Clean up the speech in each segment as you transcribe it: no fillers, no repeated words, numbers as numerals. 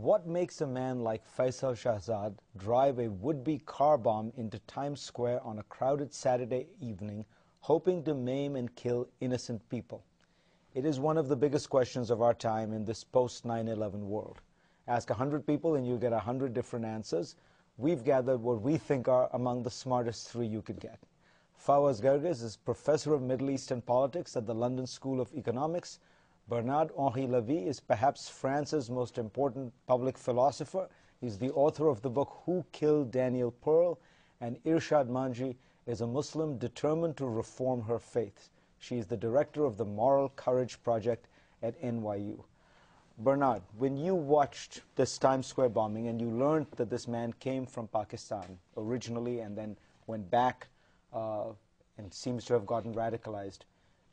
What makes a man like Faisal Shahzad drive a would-be car bomb into Times Square on a crowded Saturday evening, hoping to maim and kill innocent people? It is one of the biggest questions of our time in this post-9/11 world. Ask 100 people and you get 100 different answers. We've gathered what we think are among the smartest 3 you could get. Fawaz Gerges is Professor of Middle Eastern Politics at the London School of Economics. Bernard-Henri Lévy is perhaps France's most important public philosopher. He's the author of the book Who Killed Daniel Pearl? And Irshad Manji is a Muslim determined to reform her faith. She is the director of the Moral Courage Project at NYU. Bernard, when you watched this Times Square bombing and you learned that this man came from Pakistan originally and then went back and seems to have gotten radicalized,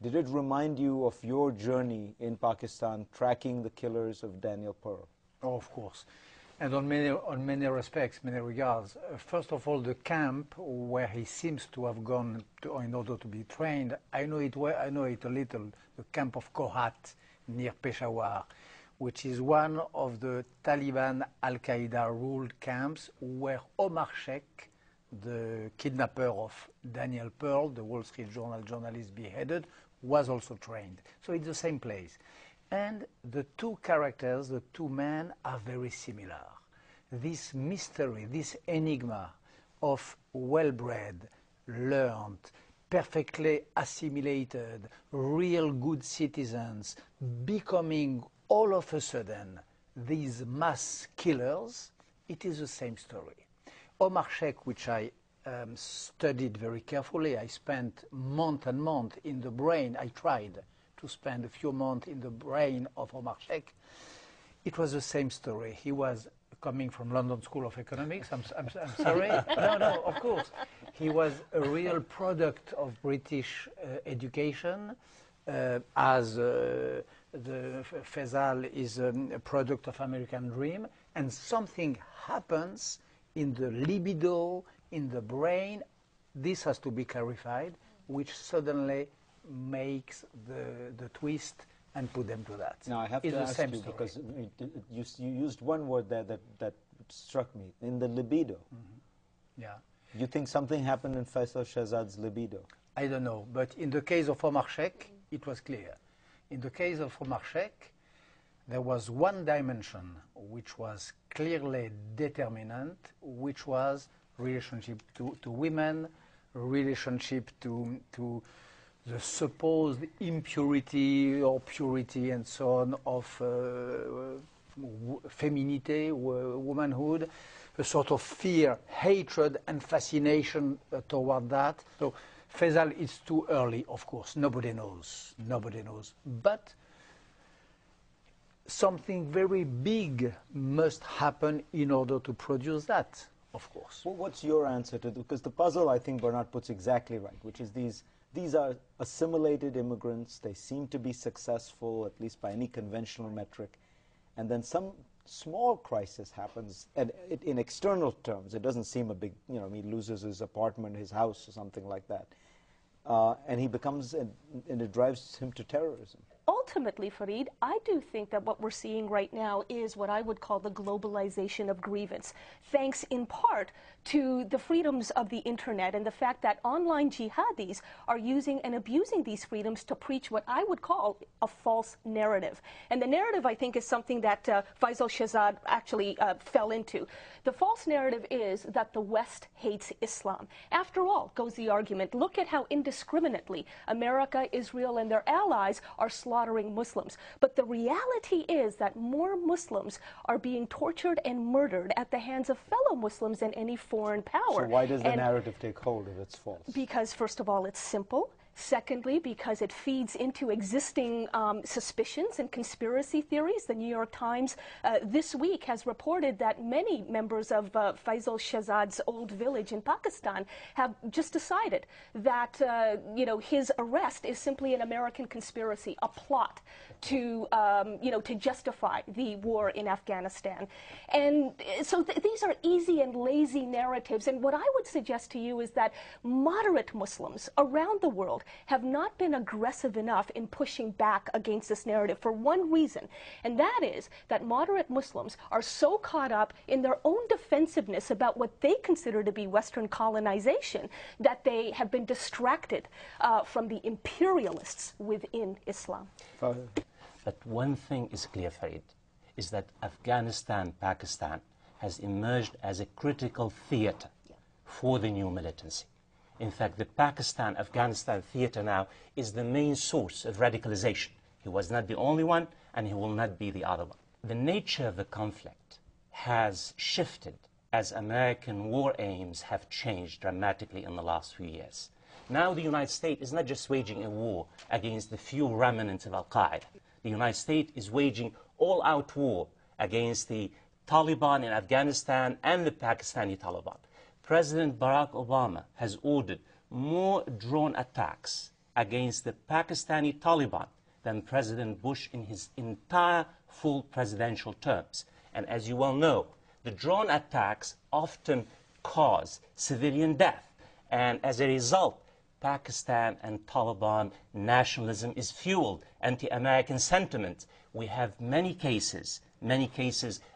did it remind you of your journey in Pakistan tracking the killers of Daniel Pearl? Oh, of course. And on many respects, many regards. First of all, the camp where he seems to have gone in order to be trained, I know it a little, the camp of Kohat near Peshawar, which is one of the Taliban Al-Qaeda ruled camps where Omar Sheikh, the kidnapper of Daniel Pearl, the Wall Street Journal journalist beheaded, was also trained. So it's the same place. And the two characters, the two men, are very similar. This mystery, this enigma of well-bred, learned, perfectly assimilated, real good citizens, becoming all of a sudden these mass killers, it is the same story. Omar Sheikh, which I studied very carefully. I spent month and month in the brain. I tried to spend a few months in the brain of Omar Sheikh. It was the same story. He was coming from London School of Economics. I'm sorry. No, of course. He was a real product of British education, as the Faisal is a product of American dream, and something happens in the libido, in the brain, this has to be clarified, which suddenly makes the twist and put them to that. Now, I have to ask you, because you used one word there that struck me, in the libido. Mm-hmm. Yeah. You think something happened in Faisal Shahzad's libido? I don't know, but in the case of Omar Sheikh, it was clear. In the case of Omar Sheikh, there was one dimension which was clearly determinant, which was relationship to women, relationship to the supposed impurity or purity and so on of femininity, womanhood, a sort of fear, hatred and fascination toward that. So Faisal is too early, of course, nobody knows, but something very big must happen in order to produce that, of course. Well, what's your answer to this? Because the puzzle, I think Bernard puts exactly right, which is these are assimilated immigrants. They seem to be successful, at least by any conventional metric. And then some small crisis happens, and in external terms, it doesn't seem a big, he loses his apartment, his house, or something like that. And he becomes, and it drives him to terrorism. Ultimately, Fareed, I do think that what we're seeing right now is what I would call the globalization of grievance, thanks in part to the freedoms of the internet and the fact that online jihadis are using and abusing these freedoms to preach what I would call a false narrative. And the narrative, I think, is something that Faisal Shahzad actually fell into. The false narrative is that the West hates Islam. After all, goes the argument, look at how indiscriminately America, Israel, and their allies are slaughtering Muslims. But the reality is that more Muslims are being tortured and murdered at the hands of fellow Muslims than any foreign power. So why does the narrative take hold if it's false? Because, first of all, it's simple. Secondly, because it feeds into existing suspicions and conspiracy theories. The New York Times this week has reported that many members of Faisal Shahzad's old village in Pakistan have just decided that his arrest is simply an American conspiracy, a plot to to justify the war in Afghanistan. And so these are easy and lazy narratives. And what I would suggest to you is that moderate Muslims around the world world have not been aggressive enough in pushing back against this narrative for one reason, and that is that moderate Muslims are so caught up in their own defensiveness about what they consider to be Western colonization that they have been distracted from the imperialists within Islam. But one thing is clear, Farid, is that Afghanistan, Pakistan has emerged as a critical theater for the new militancy. In fact, the Pakistan-Afghanistan theater now is the main source of radicalization. He was not the only one, and he will not be the other one. The nature of the conflict has shifted as American war aims have changed dramatically in the last few years. Now the United States is not just waging a war against the few remnants of Al-Qaeda. The United States is waging all-out war against the Taliban in Afghanistan and the Pakistani Taliban. President Barack Obama has ordered more drone attacks against the Pakistani Taliban than President Bush in his entire full presidential terms. And as you well know, the drone attacks often cause civilian death. And as a result, Pakistan and Taliban nationalism is fueled anti-American sentiment. We have many cases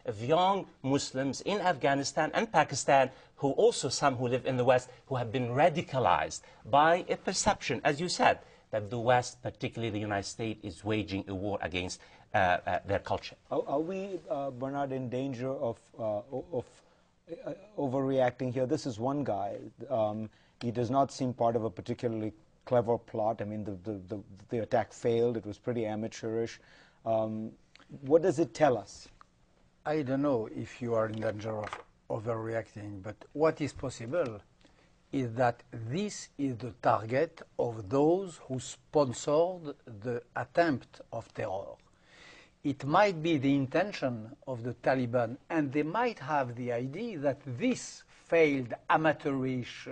of young Muslims in Afghanistan and Pakistan, who also some who live in the West, who have been radicalized by a perception, as you said, that the West, particularly the United States, is waging a war against their culture. Are we, Bernard, in danger of overreacting here? This is one guy. He does not seem part of a particularly clever plot. I mean, the attack failed. It was pretty amateurish. What does it tell us? I don't know if you are in danger of overreacting, but what is possible is that this is the target of those who sponsored the attempt of terror. It might be the intention of the Taliban, and they might have the idea that this failed amateurish